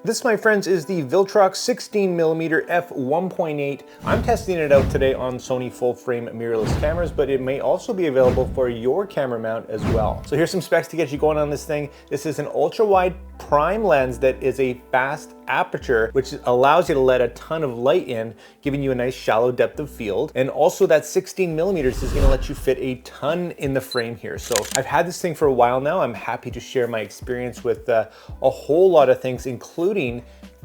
This, my friends, is the Viltrox 16mm F1.8. I'm testing it out today on Sony full-frame mirrorless cameras, but it may also be available for your camera mount as well. So here's some specs to get you going on this thing. This is an ultra-wide prime lens that is a fast aperture, which allows you to let a ton of light in, giving you a nice shallow depth of field. And also that 16mm is going to let you fit a ton in the frame here. So I've had this thing for a while now. I'm happy to share my experience with a whole lot of things, including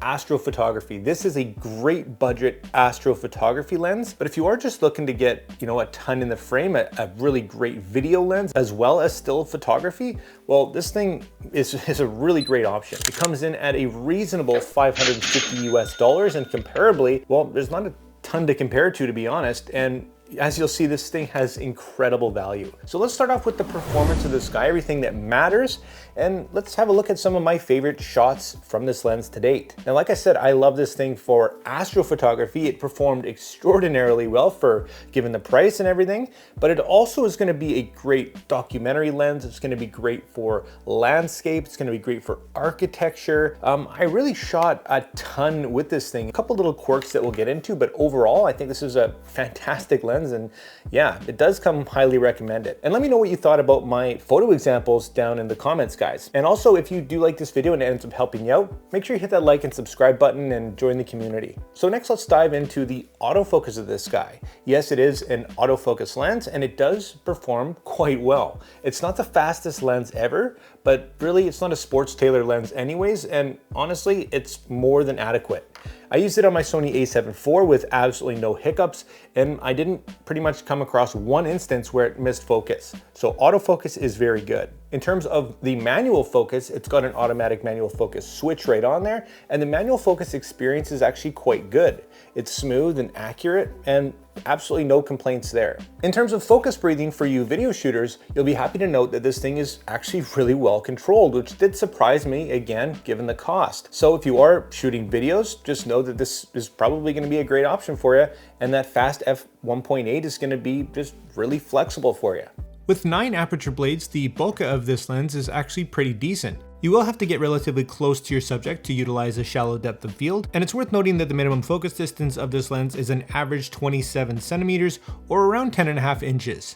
astrophotography. This is a great budget astrophotography lens, but if you are just looking to get, a ton in the frame, a really great video lens, as well as still photography, well, this thing is a really great option. It comes in at a reasonable $550 US, and comparably, well, there's not a ton to compare to be honest, and as you'll see, this thing has incredible value. So let's start off with the performance of this guy, everything that matters, and let's have a look at some of my favorite shots from this lens to date. Now, like I said, I love this thing for astrophotography. It performed extraordinarily well for given the price and everything, but it also is going to be a great documentary lens. It's going to be great for landscape. It's going to be great for architecture. I really shot a ton with this thing. A couple little quirks that we'll get into, but overall, I think this is a fantastic lens. And yeah, it does come highly recommended. And let me know what you thought about my photo examples down in the comments, guys. And also, if you do like this video and it ends up helping you out, make sure you hit that like and subscribe button and join the community. So next, let's dive into the autofocus of this guy. Yes, it is an autofocus lens and it does perform quite well. It's not the fastest lens ever, but really it's not a sports tailored lens anyways. And honestly, it's more than adequate. I used it on my Sony a7 IV with absolutely no hiccups, and I didn't pretty much come across one instance where it missed focus. So autofocus is very good. In terms of the manual focus, it's got an automatic manual focus switch right on there, and the manual focus experience is actually quite good. It's smooth and accurate, and absolutely no complaints there. In terms of focus breathing for you video shooters, you'll be happy to note that this thing is actually really well controlled, which did surprise me, again, given the cost. So if you are shooting videos, just know that this is probably going to be a great option for you, and that fast f1.8 is going to be just really flexible for you. With 9 aperture blades, the bokeh of this lens is actually pretty decent. You will have to get relatively close to your subject to utilize a shallow depth of field, and it's worth noting that the minimum focus distance of this lens is an average 27 centimeters or around 10.5 inches.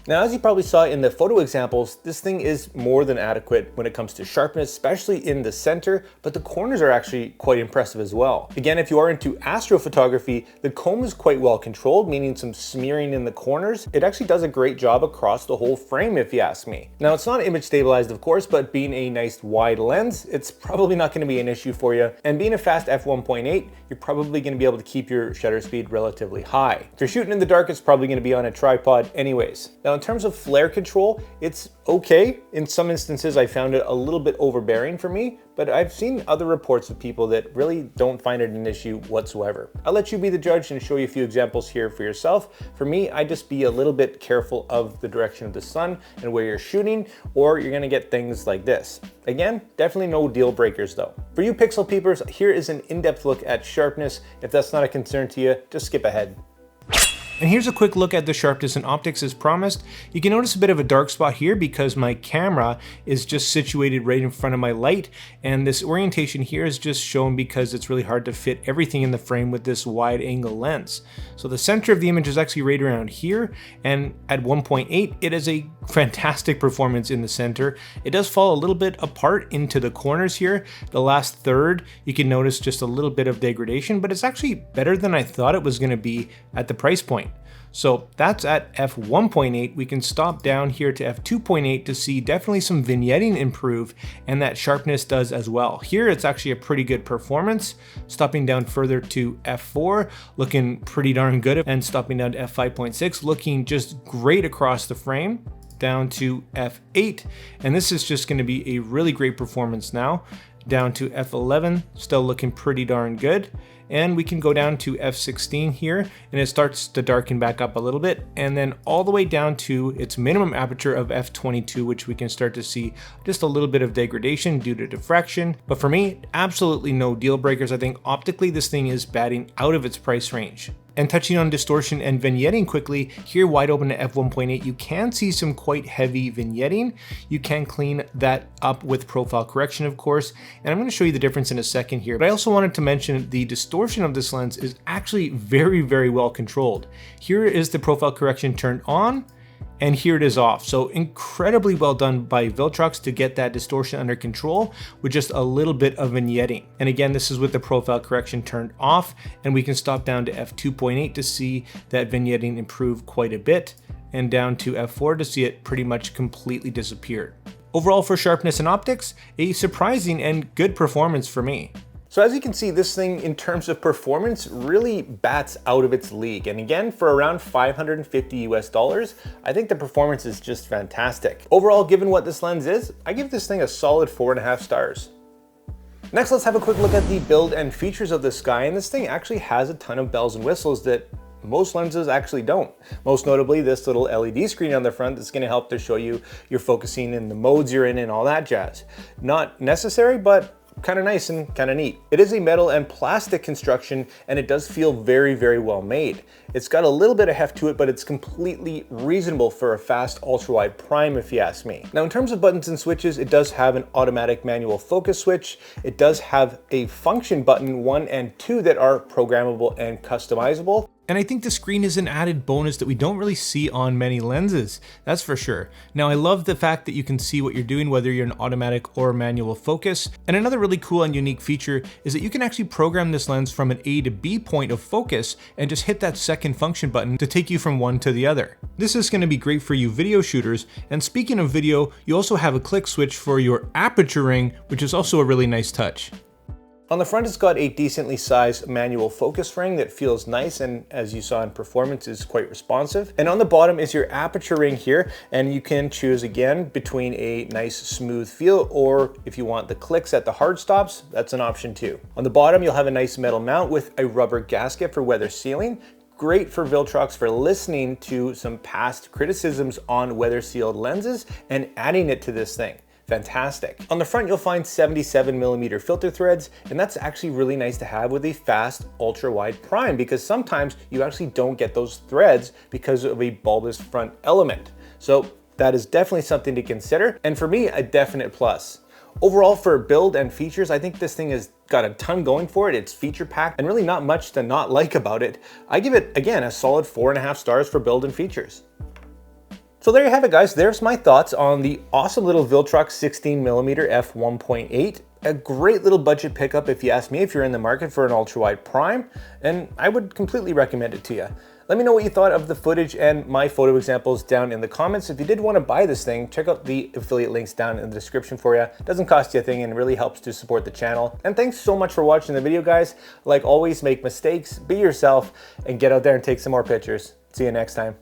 Now, as you probably saw in the photo examples, this thing is more than adequate when it comes to sharpness, especially in the center, but the corners are actually quite impressive as well. Again, if you are into astrophotography, the comb is quite well controlled, meaning some smearing in the corners. It actually does a great job across the whole frame, if you ask me. Now, it's not image stabilized, of course, but being a nice wide lens, it's probably not going to be an issue for you. And being a fast f1.8, you're probably going to be able to keep your shutter speed relatively high. If you're shooting in the dark, it's probably going to be on a tripod anyways. Now, in terms of flare control, it's okay. In some instances, I found it a little bit overbearing for me, but I've seen other reports of people that really don't find it an issue whatsoever. I'll let you be the judge and show you a few examples here for yourself. For me, I just be a little bit careful of the direction of the sun and where you're shooting, or you're gonna get things like this. Again, definitely no deal breakers though. For you pixel peepers, here is an in-depth look at sharpness. If that's not a concern to you, just skip ahead. And here's a quick look at the sharpness and optics as promised. You can notice a bit of a dark spot here because my camera is just situated right in front of my light, and this orientation here is just shown because it's really hard to fit everything in the frame with this wide angle lens. So the center of the image is actually right around here, and at 1.8 it is a fantastic performance in the center. It does fall a little bit apart into the corners here. The last third, you can notice just a little bit of degradation, but it's actually better than I thought it was going to be at the price point. So that's at f1.8. We can stop down here to f2.8 to see definitely some vignetting improve, and that sharpness does as well. Here it's actually a pretty good performance. Stopping down further to f4, looking pretty darn good, and stopping down to f5.6, looking just great across the frame. Down to f8, and this is just going to be a really great performance now. Down to f11, still looking pretty darn good. And we can go down to f16 here, and it starts to darken back up a little bit, and then all the way down to its minimum aperture of f22, which we can start to see just a little bit of degradation due to diffraction. But for me, absolutely no deal breakers. I think optically this thing is batting out of its price range. And touching on distortion and vignetting quickly, here wide open at f1.8, you can see some quite heavy vignetting. You can clean that up with profile correction, of course, and I'm going to show you the difference in a second here. But I also wanted to mention the distortion of this lens is actually very, very well controlled. Here is the profile correction turned on, and here it is off. So incredibly well done by Viltrox to get that distortion under control with just a little bit of vignetting. And again, this is with the profile correction turned off, and we can stop down to f2.8 to see that vignetting improve quite a bit, and down to f4 to see it pretty much completely disappeared. Overall for sharpness and optics, a surprising and good performance for me. So as you can see, this thing in terms of performance really bats out of its league. And again, for around $550 US, I think the performance is just fantastic. Overall, given what this lens is, I give this thing a solid 4.5 stars. Next, let's have a quick look at the build and features of this guy. And this thing actually has a ton of bells and whistles that most lenses actually don't. Most notably, this little LED screen on the front that's going to help to show you your focusing and the modes you're in and all that jazz. Not necessary, but kind of nice and kind of neat. It is a metal and plastic construction, and it does feel very, very well made. It's got a little bit of heft to it, but it's completely reasonable for a fast ultra-wide prime, if you ask me. Now, in terms of buttons and switches, it does have an automatic manual focus switch. It does have a function button 1 and 2 that are programmable and customizable. And I think the screen is an added bonus that we don't really see on many lenses, that's for sure. Now I love the fact that you can see what you're doing, whether you're in automatic or manual focus. And another really cool and unique feature is that you can actually program this lens from an A to B point of focus and just hit that second function button to take you from one to the other. This is going to be great for you video shooters. And speaking of video, you also have a click switch for your aperture ring, which is also a really nice touch. On the front, it's got a decently sized manual focus ring that feels nice and, as you saw in performance, is quite responsive. And on the bottom is your aperture ring here, and you can choose again between a nice smooth feel, or if you want the clicks at the hard stops, that's an option too. On the bottom, you'll have a nice metal mount with a rubber gasket for weather sealing. Great for Viltrox for listening to some past criticisms on weather sealed lenses and adding it to this thing. Fantastic. On the front, you'll find 77mm filter threads, and that's actually really nice to have with a fast ultra wide prime, because sometimes you actually don't get those threads because of a bulbous front element. So that is definitely something to consider, and for me, a definite plus. Overall, for build and features, I think this thing has got a ton going for it. It's feature packed and really not much to not like about it. I give it, again, a solid 4.5 stars for build and features. So there you have it, guys. There's my thoughts on the awesome little Viltrox 16mm F1.8. A great little budget pickup if you ask me, if you're in the market for an ultra-wide prime, and I would completely recommend it to you. Let me know what you thought of the footage and my photo examples down in the comments. If you did want to buy this thing, check out the affiliate links down in the description for you. It doesn't cost you a thing and really helps to support the channel. And thanks so much for watching the video, guys. Like always, make mistakes, be yourself, and get out there and take some more pictures. See you next time.